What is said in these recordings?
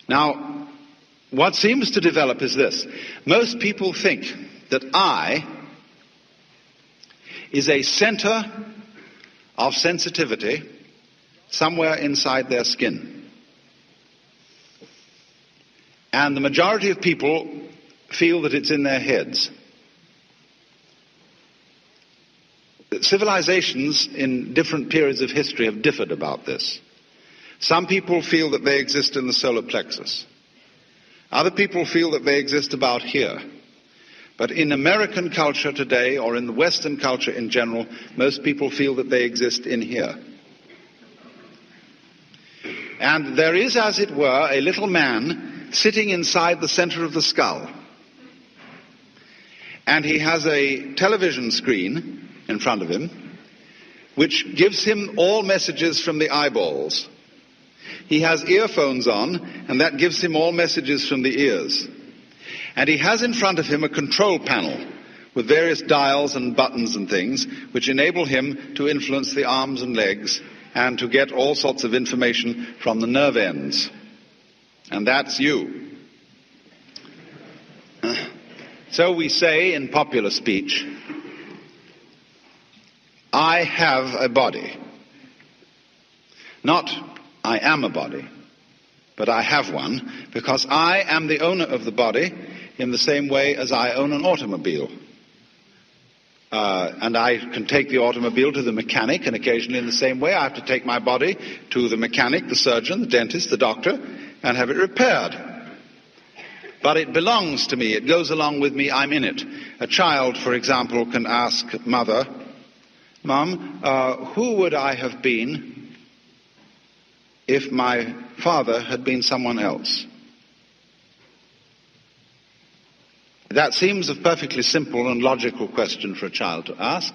Now, what seems to develop is this. Most people think that I is a center of sensitivity somewhere inside their skin. And the majority of people feel that it's in their heads. Civilizations in different periods of history have differed about this. Some people feel that they exist in the solar plexus. Other people feel that they exist about here. But in American culture today, or in the Western culture in general, most people feel that they exist in here. And there is, as it were, a little man sitting inside the center of the skull. And he has a television screen in front of him, which gives him all messages from the eyeballs. He has earphones on, and that gives him all messages from the ears. And he has in front of him a control panel with various dials and buttons and things which enable him to influence the arms and legs and to get all sorts of information from the nerve ends. And that's you. So we say in popular speech, I have a body. Not I am a body, but I have one, because I am the owner of the body in the same way as I own an automobile. And I can take the automobile to the mechanic, and occasionally in the same way I have to take my body to the mechanic, the surgeon, the dentist, the doctor, and have it repaired. But it belongs to me. It goes along with me. I'm in it. A child, for example, can ask mother, Mom, who would I have been if my father had been someone else? That seems a perfectly simple and logical question for a child to ask,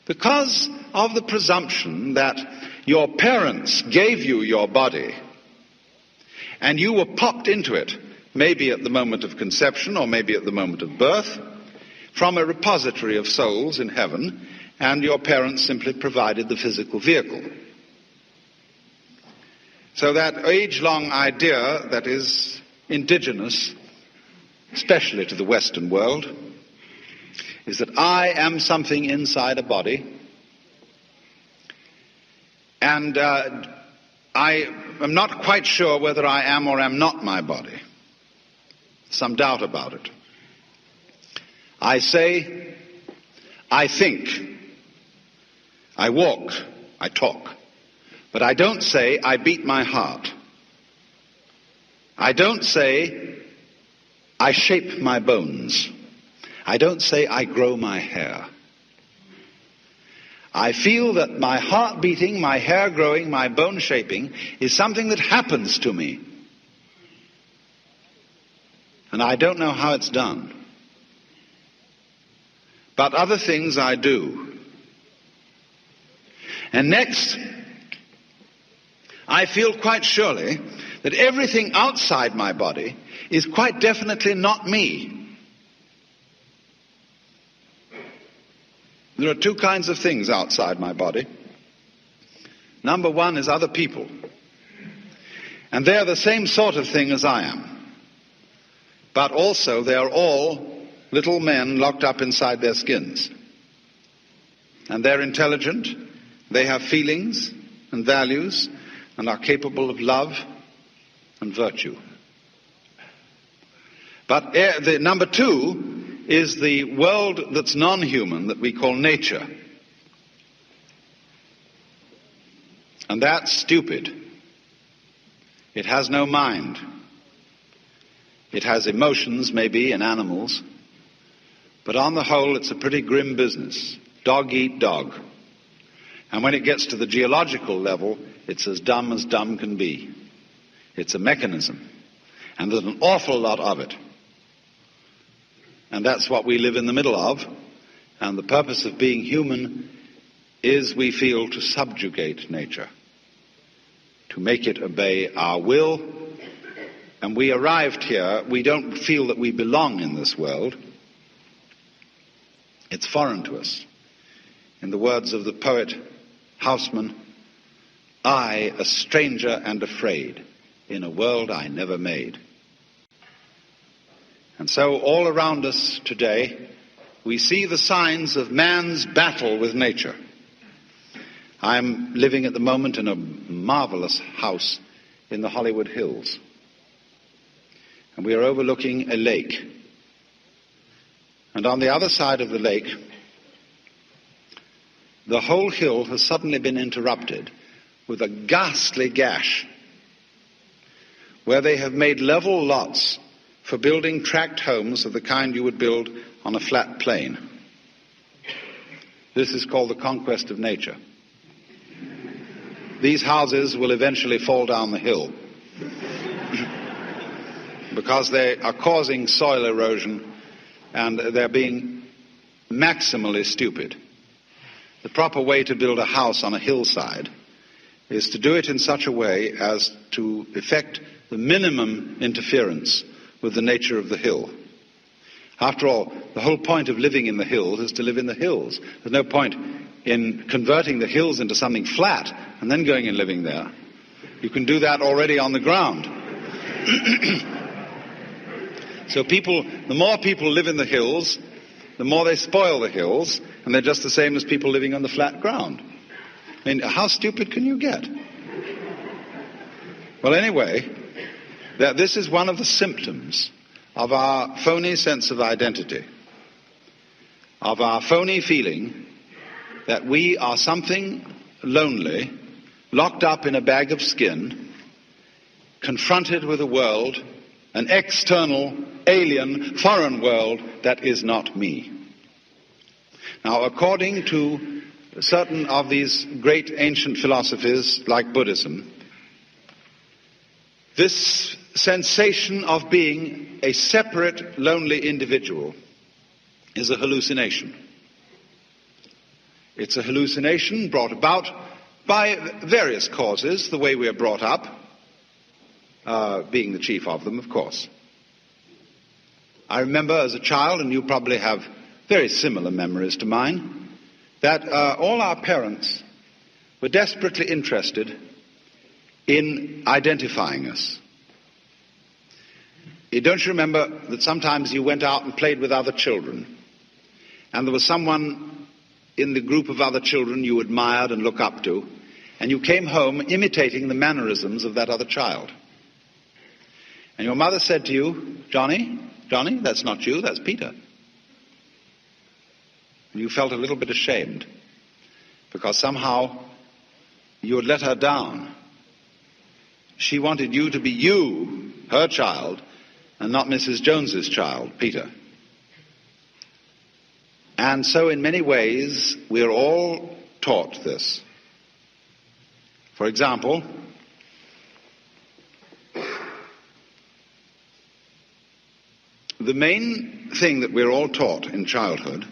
because of the presumption that your parents gave you your body and you were popped into it, maybe at the moment of conception or maybe at the moment of birth, from a repository of souls in heaven, and your parents simply provided the physical vehicle. So that age-long idea that is indigenous, especially to the Western world, is that I am something inside a body, and I am not quite sure whether I am or am not my body. Some doubt about it. I say, I think, I walk, I talk, but I don't say I beat my heart. I don't say I shape my bones. I don't say I grow my hair. I feel that my heart beating, my hair growing, my bone shaping is something that happens to me. And I don't know how it's done. But other things I do. And next, I feel quite surely that everything outside my body is quite definitely not me. There are two kinds of things outside my body. Number one is other people. And they're the same sort of thing as I am. But also they are all little men locked up inside their skins. And they're intelligent, they have feelings and values, and are capable of love and virtue. But the number two is the world that's non-human, that we call nature. And that's stupid. It has no mind. It has emotions, maybe, in animals. But on the whole, it's a pretty grim business. Dog eat dog. And when it gets to the geological level, it's as dumb can be. It's a mechanism. And there's an awful lot of it. And that's what we live in the middle of. And the purpose of being human is, we feel, to subjugate nature, to make it obey our will. And we arrived here, we don't feel that we belong in this world. It's foreign to us. In the words of the poet Houseman, I, a stranger and afraid, in a world I never made. And so all around us today, we see the signs of man's battle with nature. I'm living at the moment in a marvelous house in the Hollywood Hills. And we are overlooking a lake. And on the other side of the lake, the whole hill has suddenly been interrupted with a ghastly gash where they have made level lots for building tract homes of the kind you would build on a flat plain. This is called the conquest of nature. These houses will eventually fall down the hill because they are causing soil erosion and they're being maximally stupid. The proper way to build a house on a hillside is to do it in such a way as to effect the minimum interference with the nature of the hill. After all, the whole point of living in the hills is to live in the hills. There's no point in converting the hills into something flat and then going and living there. You can do that already on the ground. So the more people live in the hills, the more they spoil the hills, and they're just the same as people living on the flat ground. I mean, how stupid can you get? Well, anyway, this is one of the symptoms of our phony sense of identity, of our phony feeling that we are something lonely, locked up in a bag of skin, confronted with a world, an external, alien, foreign world that is not me. Now, according to certain of these great ancient philosophies like Buddhism, this sensation of being a separate, lonely individual is a hallucination. It's a hallucination brought about by various causes, the way we are brought up, being the chief of them, of course. I remember as a child, and you probably have very similar memories to mine, that all our parents were desperately interested in identifying us. Don't you remember that sometimes you went out and played with other children, and there was someone in the group of other children you admired and looked up to, and you came home imitating the mannerisms of that other child. And your mother said to you, Johnny, that's not you, that's Peter. And you felt a little bit ashamed because somehow you had let her down. She wanted you to be you, her child, and not Mrs. Jones's child, Peter. And so in many ways, we're all taught this. For example, the main thing that we're all taught in childhood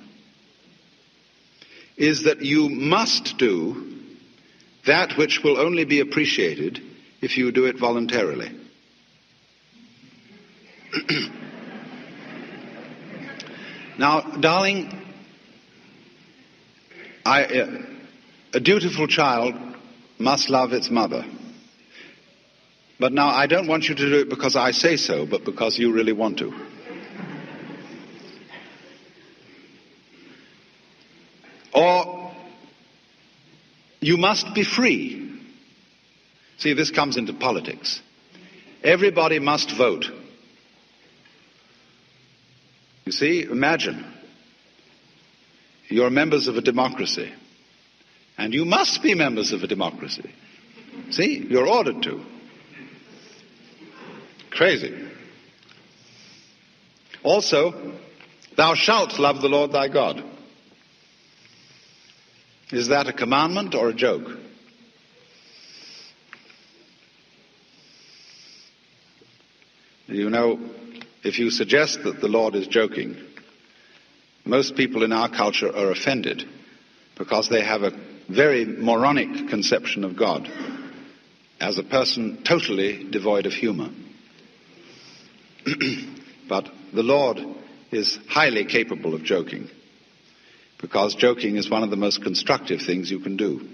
is that you must do that which will only be appreciated if you do it voluntarily. Now, darling, a dutiful child must love its mother. But now, I don't want you to do it because I say so, but because you really want to. Or you must be free. See, this comes into politics. Everybody must vote. You see, imagine, you're members of a democracy, and you must be members of a democracy. See, you're ordered to. Crazy. Also, thou shalt love the Lord thy God. Is that a commandment or a joke? You know, if you suggest that the Lord is joking, most people in our culture are offended because they have a very moronic conception of God as a person totally devoid of humor. But the Lord is highly capable of joking, because joking is one of the most constructive things you can do.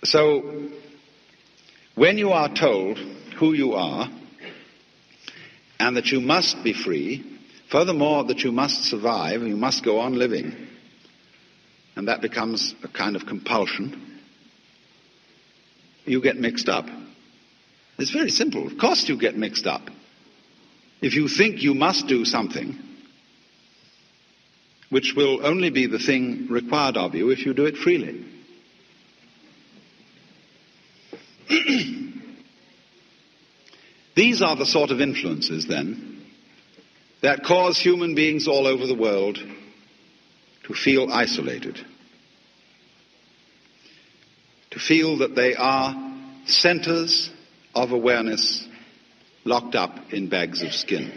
So, When you are told who you are and that you must be free, furthermore that you must survive, you must go on living, and that becomes a kind of compulsion, you get mixed up. It's very simple. Of course you get mixed up. If you think you must do something, which will only be the thing required of you if you do it freely. These are the sort of influences, then, that cause human beings all over the world to feel isolated, to feel that they are centers of awareness locked up in bags of skin.